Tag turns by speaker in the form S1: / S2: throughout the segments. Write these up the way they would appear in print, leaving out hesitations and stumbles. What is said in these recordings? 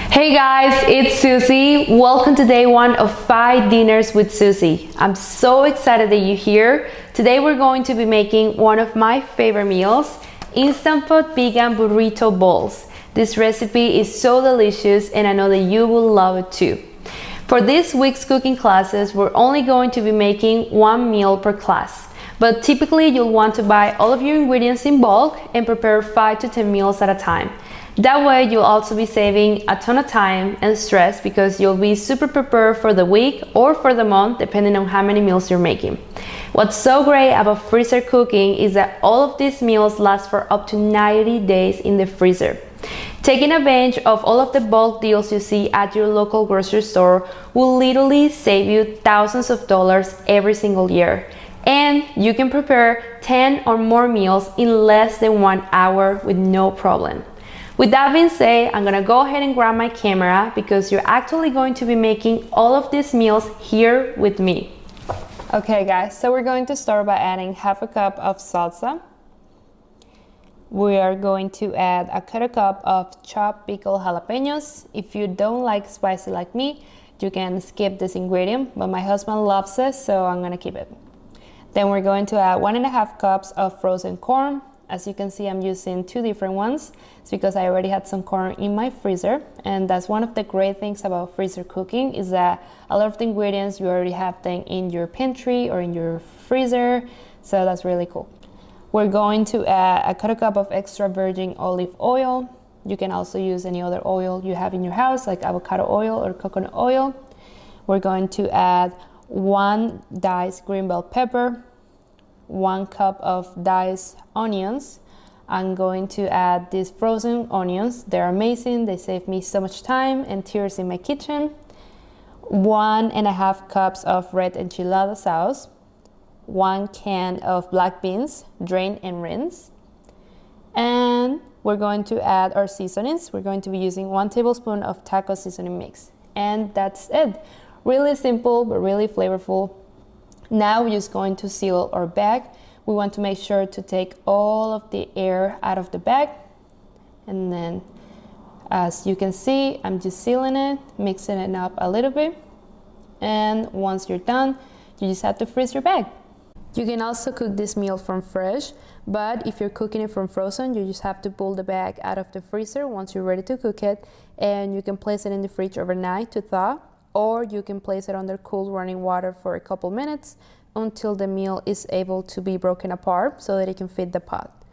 S1: Hey guys, it's Susie. Welcome to day one of 5 dinners with Susie. I'm so excited that you're here. Today we're going to be making one of my favorite meals, Instant Pot vegan burrito bowls. This recipe is so delicious and I know that you will love it too. For this week's cooking classes, we're only going to be making one meal per class. But typically you'll want to buy all of your ingredients in bulk and prepare 5 to 10 meals at a time. That way you'll also be saving a ton of time and stress because you'll be super prepared for the week or for the month depending on how many meals you're making. What's so great about freezer cooking is that all of these meals last for up to 90 days in the freezer. Taking advantage of all of the bulk deals you see at your local grocery store will literally save you thousands of dollars every single year. And you can prepare 10 or more meals in less than 1 hour with no problem. With that being said, I'm gonna go ahead and grab my camera because you're actually going to be making all of these meals here with me.
S2: Okay guys, so we're going to start by adding half a cup of salsa. We are going to add a quarter cup of chopped pickled jalapenos. If you don't like spicy like me, you can skip this ingredient, but my husband loves it, so I'm gonna keep it. Then we're going to add 1.5 cups of frozen corn. As you can see, I'm using 2 different ones. It's because I already had some corn in my freezer, and that's one of the great things about freezer cooking is that a lot of the ingredients you already have them in your pantry or in your freezer, so that's really cool. We're going to add a quarter cup of extra virgin olive oil. You can also use any other oil you have in your house, like avocado oil or coconut oil. We're going to add 1 diced green bell pepper, 1 cup of diced onions. I'm going to add these frozen onions. They're amazing. They save me so much time and tears in my kitchen. 1.5 cups of red enchilada sauce. 1 can of black beans, drain and rinse. And we're going to add our seasonings. We're going to be using 1 tablespoon of taco seasoning mix. And that's it. Really simple, but really flavorful. Now we're just going to seal our bag. We want to make sure to take all of the air out of the bag. And then, as you can see, I'm just sealing it, mixing it up a little bit. And once you're done, you just have to freeze your bag. You can also cook this meal from fresh, but if you're cooking it from frozen, you just have to pull the bag out of the freezer once you're ready to cook it. And you can place it in the fridge overnight to thaw, or you can place it under cool running water for a couple minutes until the meal is able to be broken apart so that it can fit the pot.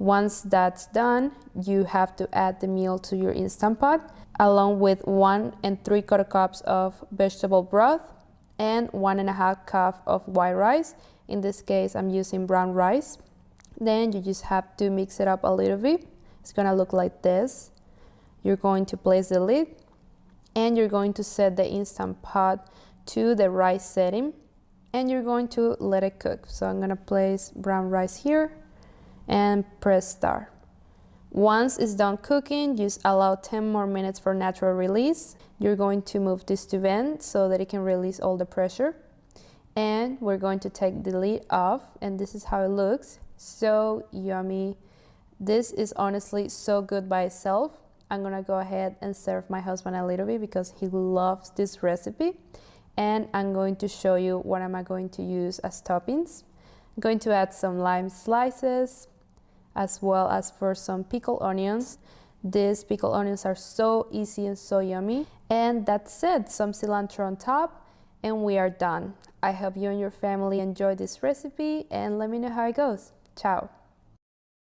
S2: Once that's done, you have to add the meal to your Instant Pot along with 1 3/4 cups of vegetable broth and 1.5 cups of white rice. In this case, I'm using brown rice. Then you just have to mix it up a little bit. It's gonna look like this. You're going to place the lid and you're going to set the Instant Pot to the rice setting and you're going to let it cook. So I'm gonna place brown rice here and press start. Once it's done cooking, just allow 10 more minutes for natural release. You're going to move this to vent so that it can release all the pressure. And we're going to take the lid off, and this is how it looks. So yummy. This is honestly so good by itself. I'm gonna go ahead and serve my husband a little bit because he loves this recipe. And I'm going to show you what am I going to use as toppings. I'm going to add some lime slices as well as for some pickled onions. These pickled onions are so easy and so yummy. And that's it, some cilantro on top and we are done. I hope you and your family enjoy this recipe and let me know how it goes. Ciao.